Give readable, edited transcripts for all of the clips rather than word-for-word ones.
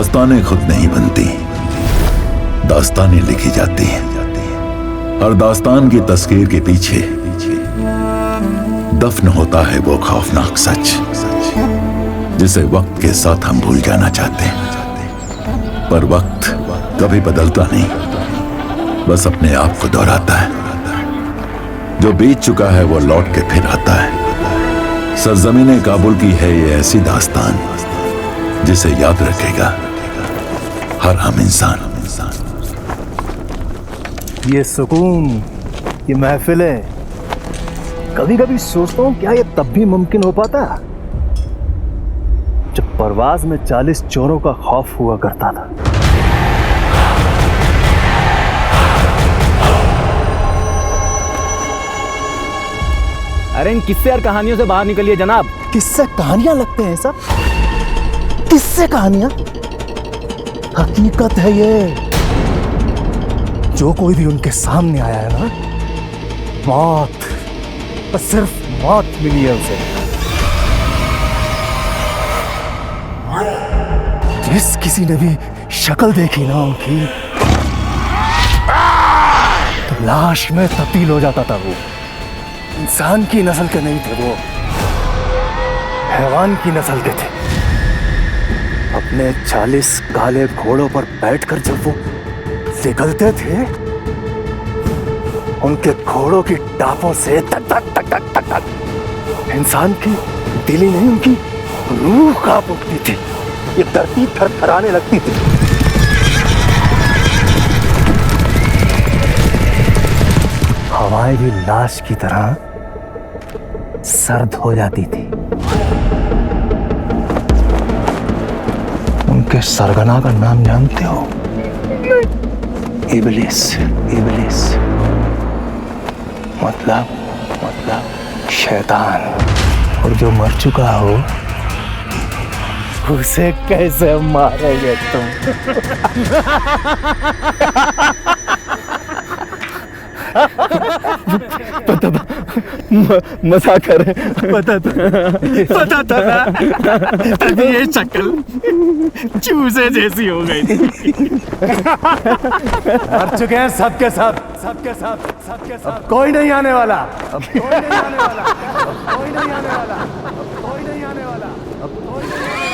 दास्तानें खुद नहीं बनती, दास्तानें लिखी जाती हैं। हर दास्तान की तस्वीर के पीछे दफन होता है वो खौफनाक सच, जिसे वक्त के साथ हम भूल जाना चाहते हैं। पर वक्त कभी बदलता नहीं, बस अपने आप को दोहराता है। जो बीत चुका है वो लौट के फिर आता है। सरजमीने काबुल की है ये ऐसी दास्तान जिसे याद रखेगा हर हम इंसान। ये सुकून, ये महफिलें, कभी कभी सोचता हूं क्या ये तब भी मुमकिन हो पाता जब परवाज में 40 चोरों का खौफ हुआ करता था। अरे इन किस्से और कहानियों से बाहर निकलिए जनाब। किससे कहानियां लगते हैं सब? किससे कहानियां? हकीकत है ये। जो कोई भी उनके सामने आया है ना, मौत, बस सिर्फ मौत मिली है उसे। जिस किसी ने भी शक्ल देखी ना उनकी, तो लाश में तब्दील हो जाता था। वो इंसान की नस्ल के नहीं थे, वो हैवान की नस्ल के थे। अपने 40 काले घोड़ों पर बैठकर जब वो निकलते थे, उनके घोड़ों की टापों से टक टक टक टक टक टक इंसान की दिल ही नहीं, उनकी रूह कांप उठती थी। ये धरती थरथराने लगती थी। हवाएं भी लाश की तरह सर्द हो जाती थी। उनके सरगना का नाम जानते हो? इब्लिस। इब्लिस मतलब शैतान। और जो मर चुका हो उसे कैसे मारोगे तुम? पता था, मजाक कर रहे। पता था ना, तभी ये शक्ल चूजे जैसी हो गई थी। मर चुके हैं सबके सब, सबके सब, सबके सब। कोई नहीं आने वाला, अब कोई नहीं आने वाला, अब कोई नहीं आने वाला, अब कोई नहीं आने वाला, अब कोई नहीं आने वाला।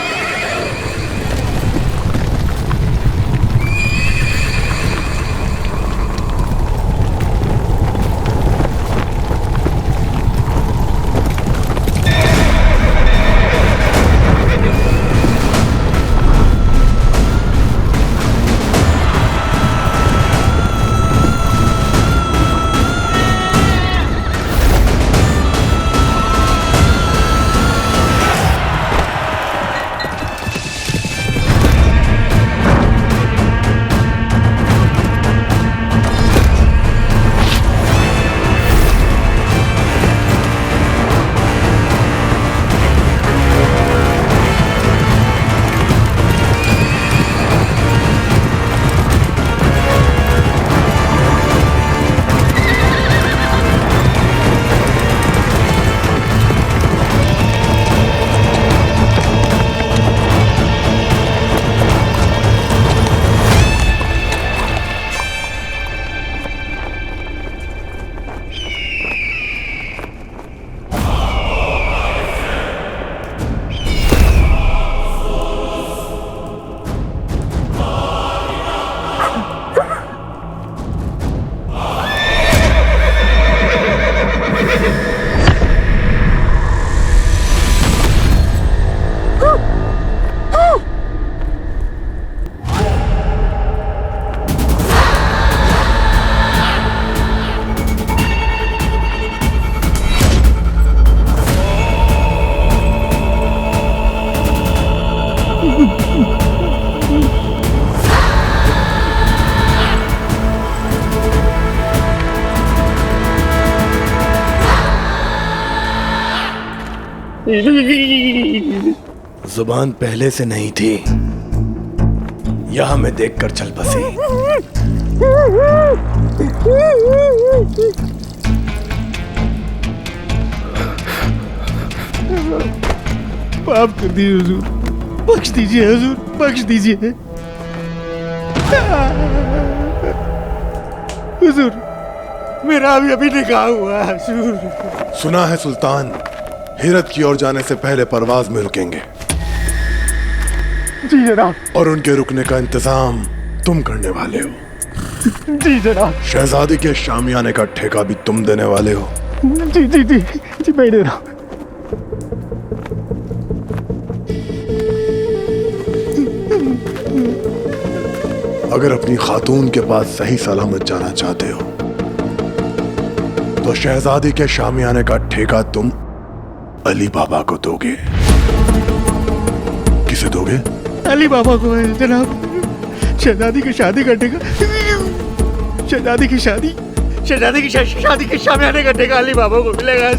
जुबान पहले से नहीं थी, यह हमें देखकर चल बसी। माफ कर दिए हुजूर, बख्श दीजिए हुजूर, बख्श दीजिए। हुजूर, मेरा अभी निकाह हुआ है हुजूर। सुना है सुल्तान हिरत की ओर जाने से पहले परवाज में रुकेंगे। जी जनाब। और उनके रुकने का इंतजाम तुम करने वाले हो। जी जनाब। शहजादी के शामियाने का ठेका भी तुम देने वाले हो। जी जी जी जी मैं दे रहा हूँ। अगर अपनी खातून के पास सही सलामत जाना चाहते हो तो शहजादी के शामियाने का ठेका तुम अली बाबा को दोगे। किसे दोगे? अली बाबा को है जनाब। शहजादी की शादी करने का, शहजादी की शादी के शामियाने का ठेका अली बाबा को मिलेगा।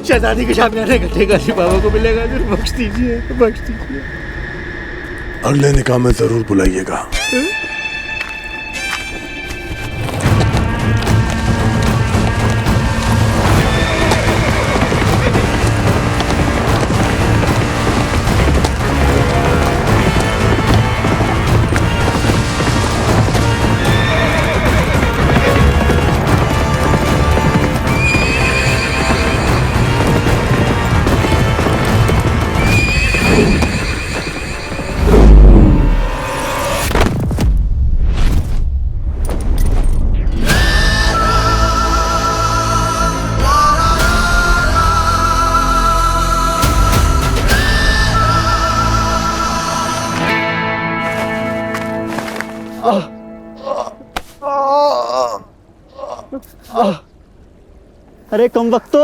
शहजादी के शामियाने का ठेका अली बाबा को मिलेगा। बख्श दीजिए, बख्श दीजिए। अगले निकाह में जरूर बुलाइएगा। अरे कम वक्तो,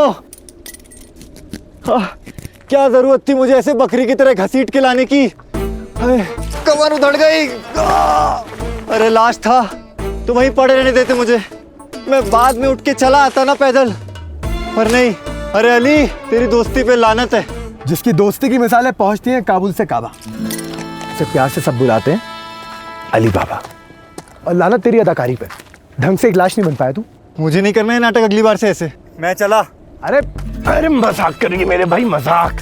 क्या जरूरत थी मुझे ऐसे बकरी की तरह घसीट के लाने की? कमर उधड़ गई। अरे लाश था तो वहीं पड़े रहने देते मुझे, मैं बाद में उठ के चला आता ना पैदल। पर नहीं, अरे अली तेरी दोस्ती पे लानत है। जिसकी दोस्ती की मिसालें पहुंचती हैं काबुल से काबा, उसे प्यार से सब बुलाते हैं अली बाबा। और लानत तेरी अदाकारी पे, ढंग से एक लाश नहीं बन पाया तू। मुझे नहीं करना है नाटक अगली बार से ऐसे, मैं चला। अरे अरे मजाक करेंगे मेरे भाई, मजाक।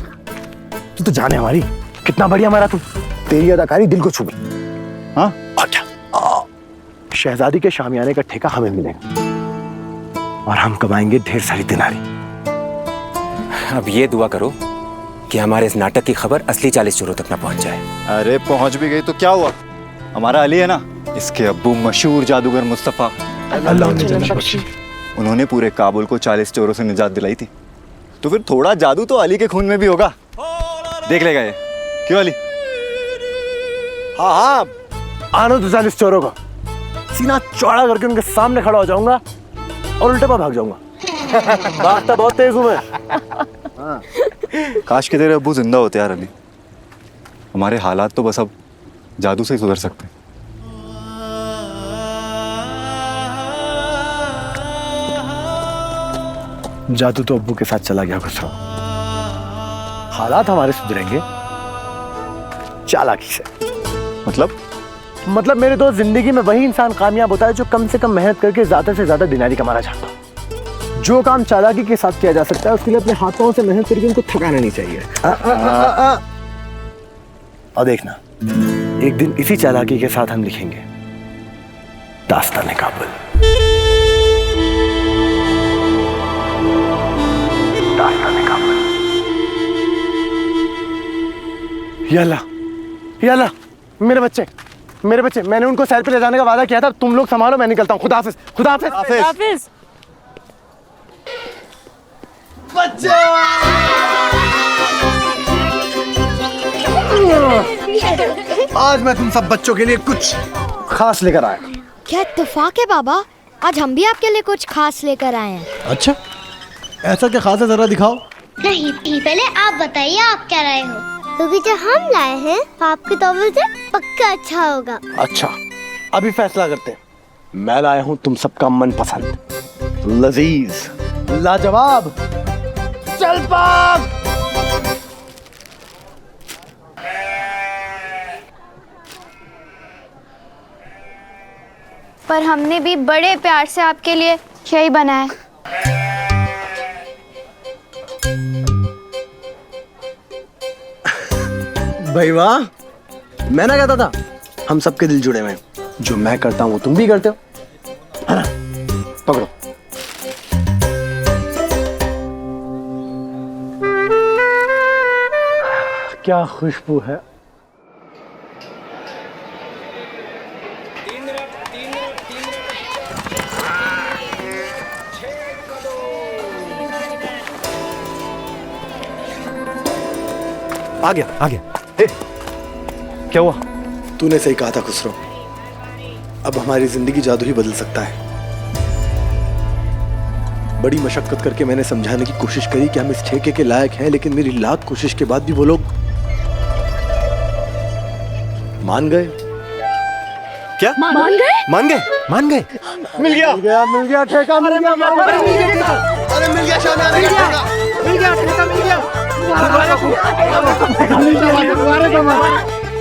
तू तो जाने हमारी कितना बढ़िया मारा तू। तेरी अदाकारी दिल को छू गई। हाँ और क्या? शहजादी के शामियाने का ठेका हमें मिलेगा और हम कमाएंगे ढेर सारी दिनारी। अब ये दुआ करो कि हमारे इस नाटक की खबर असली 40 चोरों तक ना पहुंच जाए। अरे पहुंच भी गई तो क्या हुआ, हमारा अली है ना, इसके अब्बू मशहूर जादूगर मुस्तफा, अल्लाह उन्हें जन्नत बख्शे। उन्होंने पूरे काबुल को 40 चोरों से निजात दिलाई थी। तो फिर थोड़ा जादू तो अली के खून में भी होगा, देख लेगा ये। क्यों अली? हाँ हाँ, आनो तो 40 चोरों का सीना चौड़ा करके उनके सामने खड़ा हो जाऊंगा और उल्टे पर भाग जाऊंगा। भागता बहुत तेज हूं मैं। काश के तेरे अब्बू जिंदा होते यार अली, हमारे हालात तो बस अब जादू से ही सुधर सकते हैं। जादू तो अब्बू के साथ चला गया खुसरो, हालात हमारे सुधरेंगे चालाकी से। मतलब मेरे दोस्त, जिंदगी में वही इंसान कामयाब होता है जो कम से कम मेहनत करके ज्यादा से ज्यादा दिनारी कमाना चाहता है। जो काम चालाकी के साथ किया जा सकता है उसके लिए अपने हाथों से मेहनत करके उनको थकाना नहीं चाहिए। और देखना, एक दिन इसी चालाकी के साथ हम लिखेंगे दास्तान काबुल। दास्तान काबुल। यल्ला मेरे बच्चे, मैंने उनको सैर पे ले जाने का वादा किया था। तुम लोग संभालो, मैं निकलता हूँ। खुदा हाफिज, खुदा हाफिज। हाफिज। आज मैं तुम सब बच्चों के लिए कुछ खास लेकर आया। क्या इत्तेफाक है बाबा, आज हम भी आपके लिए कुछ खास लेकर आए हैं। अच्छा, ऐसा क्या खास है, जरा दिखाओ। नहीं, पहले आप बताइए आप क्या लाए हो, क्योंकि जो हम लाए हैं आपकी तौफीक से पक्का अच्छा होगा। अच्छा, अभी फैसला करते हैं। मैं लाया हूँ तुम सबका मनपसंद, लजीज, लाजवाब चल पाक। पर हमने भी बड़े प्यार से आपके लिए यही बनाया। भाई वाह, मैं ना कहता था हम सबके दिल जुड़े हुए हैं। जो मैं करता हूँ वो तुम भी करते हो, है ना? पकड़ो। क्या खुशबू है। आ गया आ गया। ए, क्या हुआ? तूने सही कहा था खुसरो, अब हमारी जिंदगी जादू ही बदल सकता है। बड़ी मशक्कत करके मैंने समझाने की कोशिश करी कि हम इस ठेके के लायक हैं, लेकिन मेरी लाख कोशिश के बाद भी वो लोग मान गए। क्या मान गए? मान गए? मान गए? मिल गया ठेका, मिल गया ठेका। अरे मिल गया शामियाना का ठेका, मिल गया ठेका, मिल गया।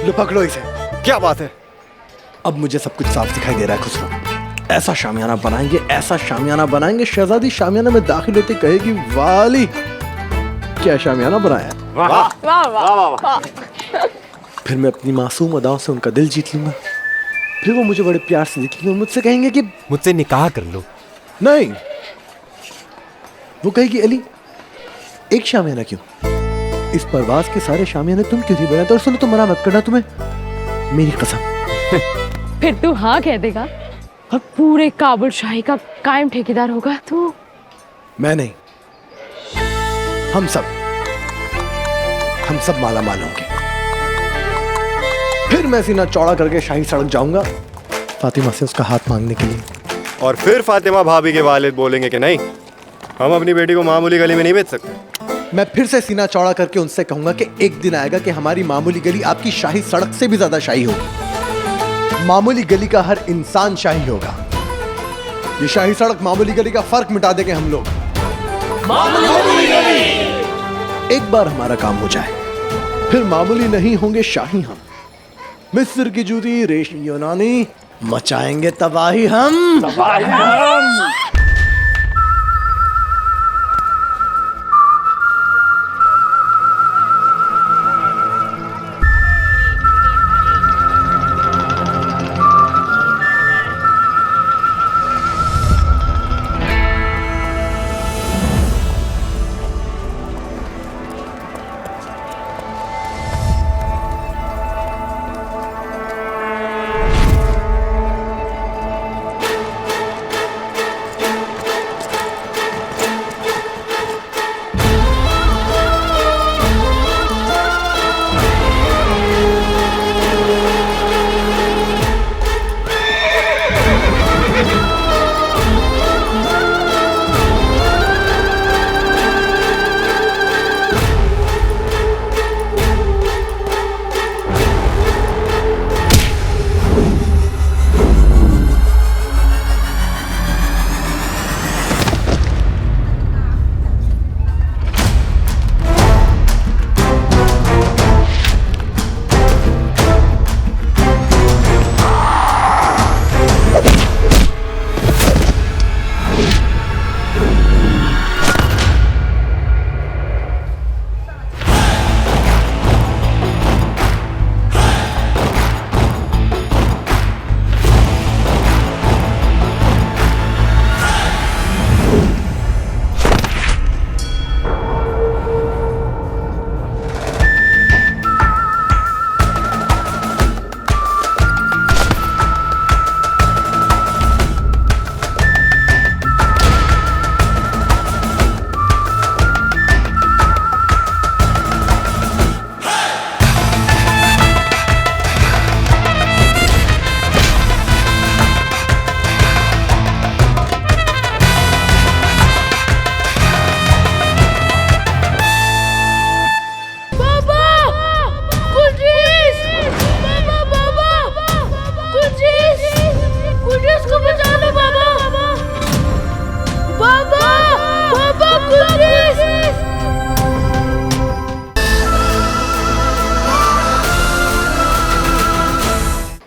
लो पकड़ो इसे। क्या बात है? अब मुझे सब कुछ साफ दिखाई दे रहा है खुसरो। ऐसा शामियाना बनाएंगे, ऐसा शामियाना बनाएंगे, शहजादी शामियाना में दाखिल होते कहेगी वाली क्या शामियाना बनाया। वाह वाह वाह वाह। फिर मैं अपनी मासूम अदाओं से उनका दिल जीत लूंगा। फिर वो मुझे बड़े प्यार से देखेंगे और मुझसे कहेंगे कि मुझसे निकाह कर लो। नहीं, वो कहेगी अली एक शामियाना क्यों, इस परवाज के सारे शामियाने तुम क्यों नहीं बनाते। और सुनो, तुम मना मत करना, तुम्हें मेरी कसम। फिर तू हाँ कह देगा और पूरे काबुल शाही का कायम ठेकेदार होगा तू। मैं नहीं, हम सब माला माल होंगे। फिर मैं सीना चौड़ा करके शाही सड़क जाऊंगा फातिमा से उसका हाथ मांगने के लिए। और फिर फातिमा भाभी के वालिद बोलेंगे कि नहीं, हम अपनी बेटी को मामूली गली में नहीं बेच सकते। मैं फिर से सीना चौड़ा करके उनसे कहूंगा कि एक दिन आएगा कि हमारी मामूली गली आपकी शाही सड़क से भी ज्यादा शाही होगी। मामूली गली का हर इंसान शाही होगा। ये शाही सड़क मामूली गली का फर्क मिटा देंगे हम लोग। मामूली गली। एक बार हमारा काम हो जाए, फिर मामूली नहीं होंगे शाही हम। मिस्र की जूती, रेशमी यूनानी, मचाएंगे तबाही हम।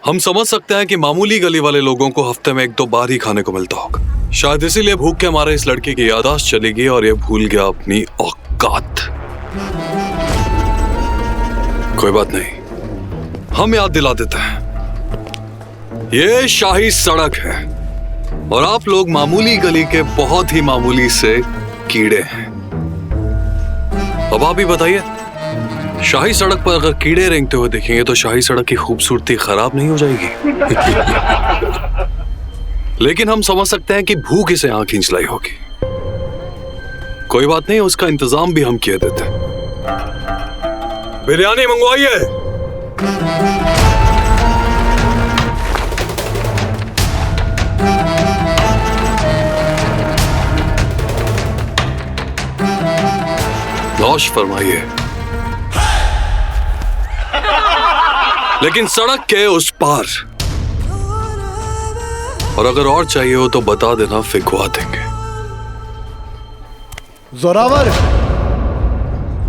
हम समझ सकते हैं कि मामूली गली वाले लोगों को हफ्ते में 1-2 बार ही खाने को मिलता होगा। शायद इसीलिए भूख के हमारे इस लड़के की याददाश्त चली गई और ये भूल गया अपनी औकात। कोई बात नहीं, हम याद दिला देते हैं। ये शाही सड़क है और आप लोग मामूली गली के बहुत ही मामूली से कीड़े हैं। अब आप ही बताइए, शाही सड़क पर अगर कीड़े रेंगते हुए देखेंगे तो शाही सड़क की खूबसूरती खराब नहीं हो जाएगी? लेकिन हम समझ सकते हैं कि भूख इसे आंख खींचलाई होगी। कोई बात नहीं, उसका इंतजाम भी हम किए देते हैं। बिरयानी मंगवाइए। लॉश फरमाइए। लेकिन सड़क के उस पार। और अगर और चाहिए हो तो बता देना, फिकवा देंगे। जोरावर,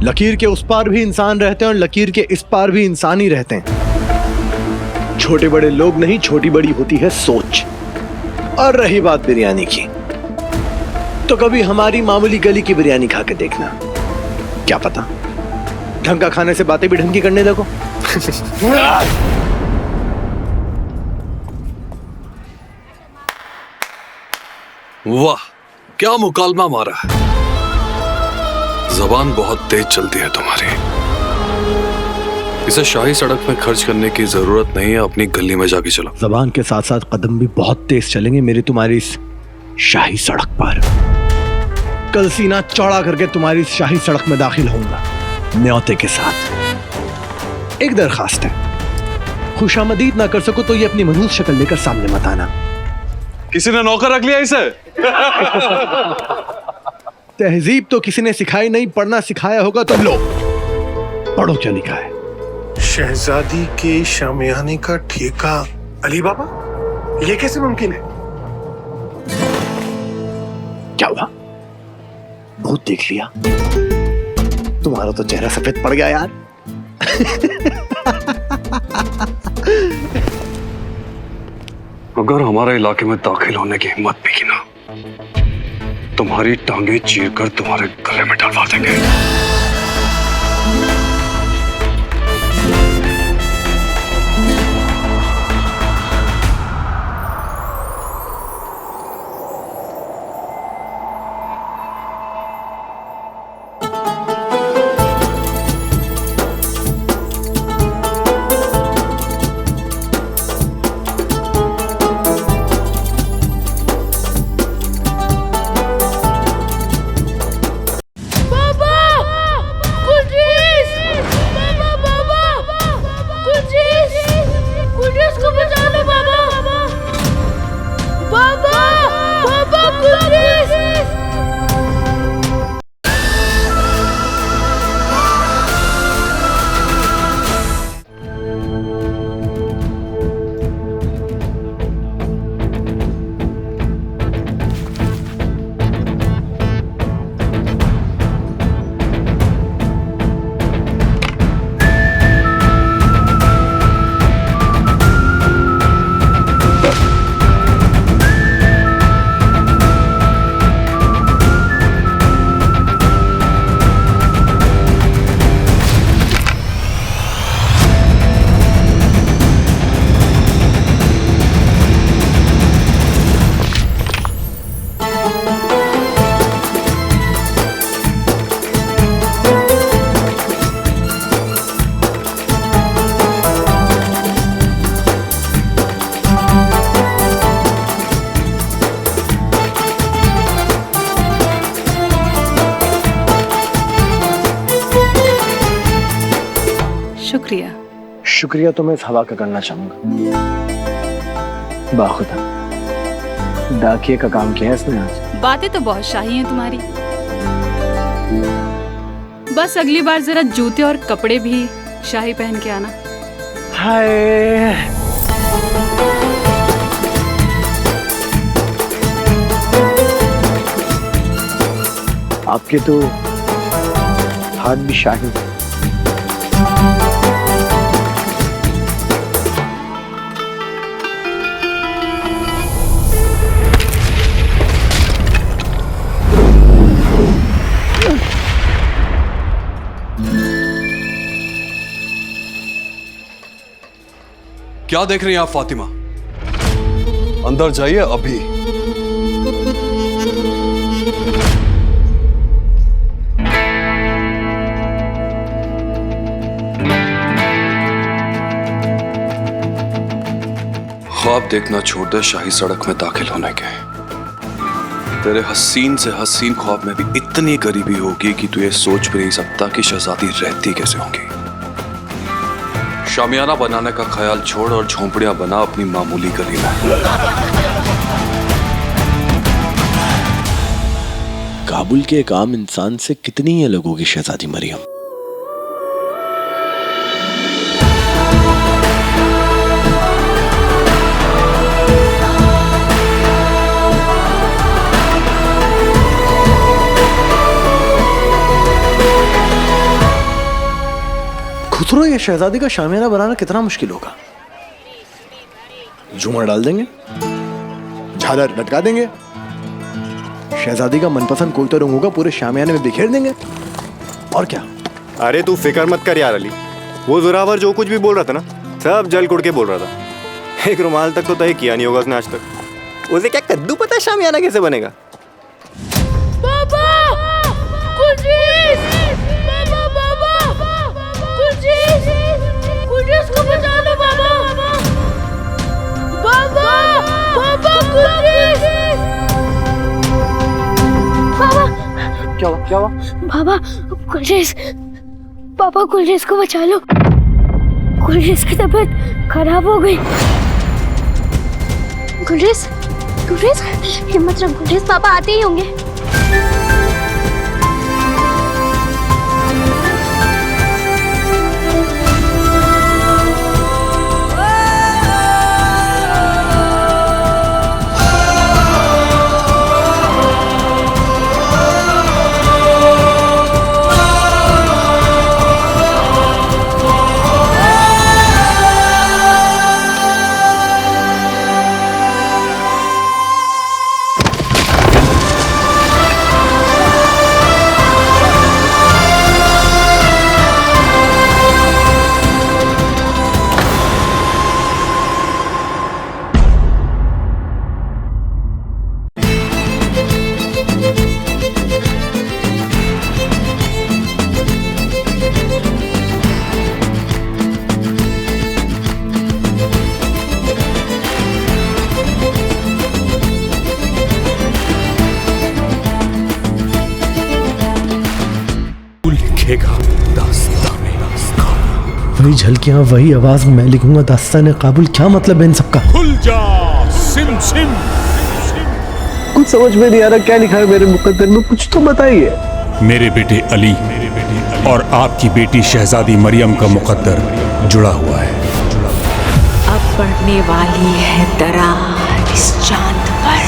लकीर के उस पार भी इंसान रहते हैं और लकीर के इस पार भी इंसान ही रहते हैं। छोटे बड़े लोग नहीं, छोटी बड़ी होती है सोच। और रही बात बिरयानी की, तो कभी हमारी मामूली गली की बिरयानी खा के देखना, क्या पता ढंग का खाने से बातें भी ढंग की करने लगो। वाह, क्या मुकालमा मारा है। जबान बहुत तेज चलती है तुम्हारी। इसे शाही सड़क में खर्च करने की जरूरत नहीं है, अपनी गली में जाके चलो। जबान के साथ साथ कदम भी बहुत तेज चलेंगे मेरे तुम्हारी इस शाही सड़क पर। कल सीना चौड़ा करके तुम्हारी इस शाही सड़क में दाखिल होऊंगा न्योते के साथ। एक दरखास्त है, खुशामदीद ना कर सको तो ये अपनी मनहूस शक्ल लेकर सामने मत आना। किसी ने नौकर रख लिया इसे? तहजीब तो किसी ने सिखाई नहीं, पढ़ना सिखाया होगा तो लो पढ़ो क्या लिखा है। शहजादी के शामियाने का ठेका। अली बाबा, ये कैसे मुमकिन है? क्या हुआ, भूत देख लिया? तुम्हारा तो चेहरा सफेद पड़ गया यार। अगर हमारे इलाके में दाखिल होने की हिम्मत भी की ना, तुम्हारी टांगे चीरकर तुम्हारे गले में डलवा देंगे। शुक्रिया। शुक्रिया तो मैं इस हवा का करना चाहूंगा। बाखुदा डाकिए का काम किया है इसने आज। बातें तो बहुत शाही हैं तुम्हारी। बस अगली बार जरा जूते और कपड़े भी शाही पहन के आना। हाय, आपके तो हाथ भी शाही। क्या देख रही हैं आप फातिमा? अंदर जाइए अभी। ख्वाब देखना छोड़ दे शाही सड़क में दाखिल होने के। तेरे हसीन से हसीन ख्वाब में भी इतनी गरीबी होगी कि तू ये सोच भी नहीं सकता कि शहजादी रहती कैसे होंगी। शामियाना बनाने का ख्याल छोड़ और झोंपड़ियां बना अपनी मामूली गली में। काबुल के एक आम इंसान से कितनी ये लगोगी शहजादी मरियम। खुसरो, ये शहजादी का शामियाना बनाना कितना मुश्किल होगा। झूमर डाल देंगे, झालर लटका देंगे, शहजादी का मनपसंद कोई तो रंग होगा पूरे शामियाने में बिखेर देंगे, और क्या। अरे तू फिक्र मत कर यार अली, वो जोरावर जो कुछ भी बोल रहा था ना, सब जल कुड़ के बोल रहा था। एक रुमाल तक तो तय किया नहीं होगा उसने आज तक। उसे क्या कद्दू पता है शामियाना कैसे बनेगा। को बचा लो बाबा। बाबा, बाबा बाबा क्या हुआ? बाबा गुलरेज, पापा गुलरेज को बचा लो। गुलरेज की तबीयत खराब हो गई। गुलरेज, गुलरेज हिम्मत रख गुलरेज, पापा आते ही होंगे। वही झलकियां, वही आवाज, मैं लिखूंगा दास्तान काबुल। क्या मतलब है इन सबका? खुल जा सिम सिम। कुछ समझ में नहीं आ रहा क्या लिखा है मेरे मुकद्दर में, कुछ तो बताइए। मेरे बेटे अली और आपकी बेटी शहजादी मरियम का मुकद्दर जुड़ा हुआ है। अब पड़ने वाली है दरार इस चांद पर,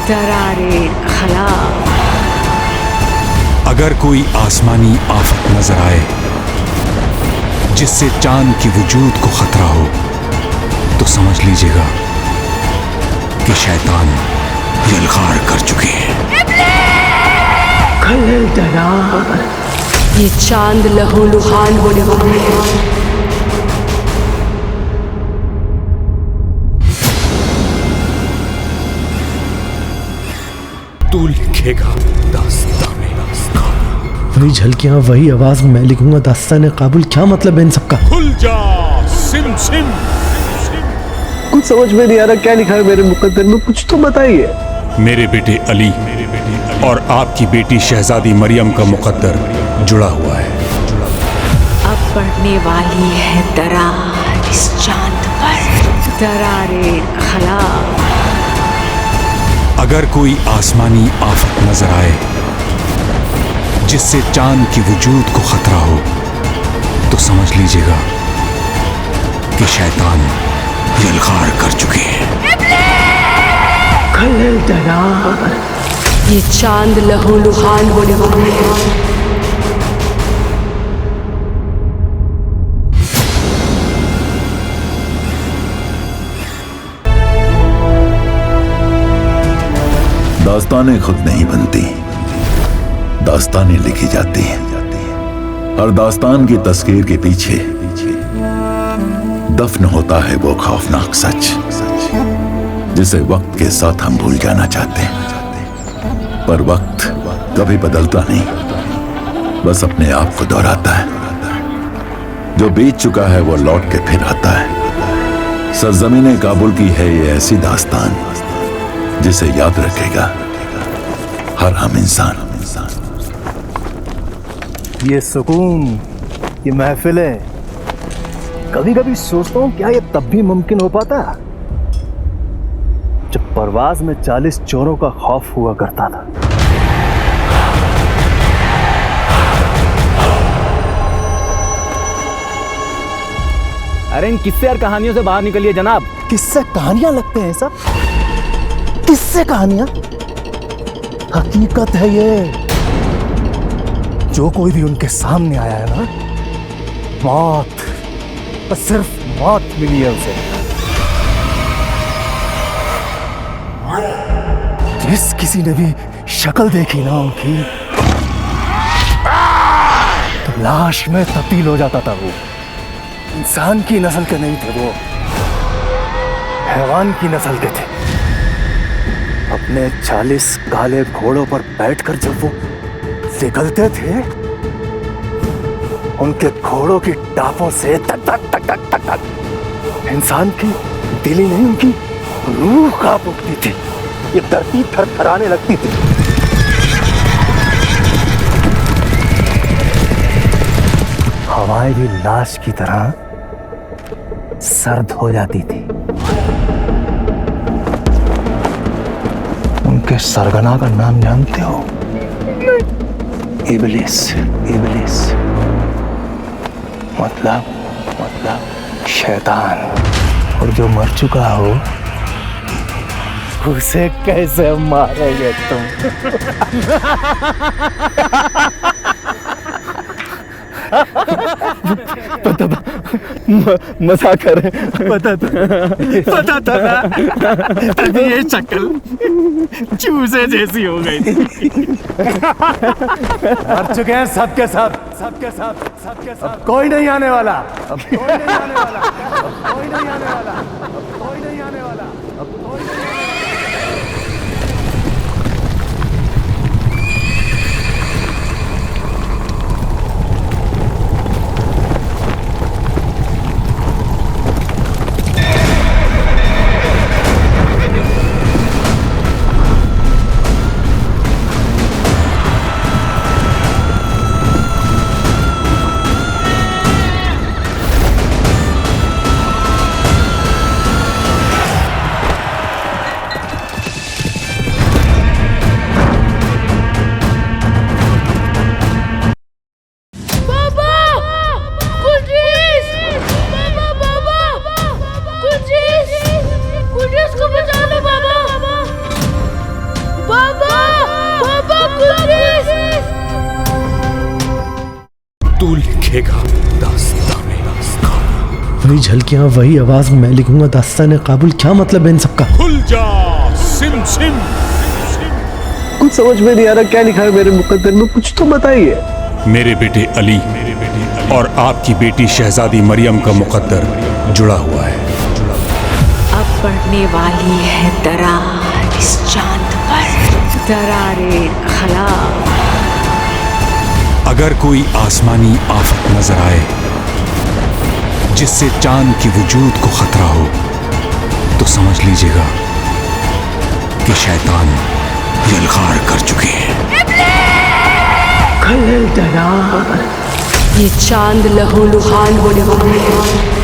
दरारे खला। अगर कोई आसमानी आफत नजर आए जिससे चांद की वजूद को खतरा हो, तो समझ लीजिएगा कि शैतान यलगार कर चुके हैं। ये चांद लहू लुहान होने वाले हैं। तू लिखेगा दास्तान। वही झलकियां, वही आवाज, मैं लिखूंगा दास्तान काबुल। क्या मतलब है इन सबका? खुल जा सिम सिम। कुछ समझ में नहीं आ रहा क्या लिखा है मेरे मुकद्दर में, कुछ तो बताइए। मेरे बेटे अली और आपकी बेटी शहजादी मरियम का मुकद्दर जुड़ा हुआ है। अब पड़ने वाली है दरार इस चांद पर, दरारे खला। अगर कोई आसमानी आफत नजर आए जिससे चांद की वजूद को खतरा हो, तो समझ लीजिएगा कि शैतान यलगार कर चुके हैं। ये चांद लहू लुहान होने वाले हैं। दास्तानें खुद नहीं बनती, दास्तानें लिखी जाती हैं। हर दास्तान की तस्वीर के पीछे दफन होता है वो खौफनाक सच जिसे वक्त के साथ हम भूल जाना चाहते हैं, पर वक्त कभी बदलता नहीं, बस अपने आप को दोहराता है। जो बीत चुका है वो लौट के फिर आता है। सरजमीने काबुल की है ये ऐसी दास्तान जिसे याद रखेगा हर हम इंसान। ये सुकून, ये महफिलें, कभी कभी सोचता हूं क्या ये तब भी मुमकिन हो पाता जब परवाज में 40 चोरों का खौफ हुआ करता था। अरे इन किस्से और कहानियों से बाहर निकलिए जनाब। किससे कहानियां लगते हैं सब? किससे कहानियां? हकीकत है ये। जो कोई भी उनके सामने आया है ना, मौत, बस सिर्फ मौत मिली है उसे। जिस किसी ने भी शक्ल देखी ना उनकी, तो लाश में तब्दील हो जाता था। वो इंसान की नस्ल के नहीं थे, वो हैवान की नस्ल के थे। अपने 40 काले घोड़ों पर बैठकर जब वो निकलते थे, उनके घोड़ों की टापों से टक टक टक टक टक टक इंसान की दिली नहीं, उनकी रूह कांप उठती थी। ये धरती थरथराने लगती थी। हवाएं भी लाश की तरह सर्द हो जाती थी। उनके सरगना का नाम जानते हो? इब्लिस। इब्लिस मतलब शैतान। और जो मर चुका हो उसे कैसे मारोगे तुम? पता था, मजाक कर रहे। पता था ना, तभी ये शक्ल चूजे जैसी हो गई थी। मर चुके हैं सबके सब, सबके सब, सबके सब। अब कोई नहीं आने वाला, अब कोई नहीं आने वाला, अब कोई नहीं आने वाला, अब कोई नहीं आने वाला, अब कोई नहीं आने वाला। तू लिखेगा दास्तान काबुल। वही झलकियां, वही आवाज, मैं लिखूंगा दास्तान काबुल। क्या मतलब है इन सबका? खुल जा सिम सिम। कुछ समझ में नहीं आ रहा क्या लिखा है मेरे मुकद्दर में, कुछ तो बताइए। मेरे बेटे अली और आपकी बेटी शहजादी मरियम का मुकद्दर जुड़ा हुआ है। अब पड़ने वाली है दरार इस चांद पर, दरारे खला। अगर कोई आसमानी आफत नजर आए जिससे चांद की वजूद को खतरा हो, तो समझ लीजिएगा कि शैतान यलगार कर चुके हैं। ये चांद लहू लुहान होने वाले हैं।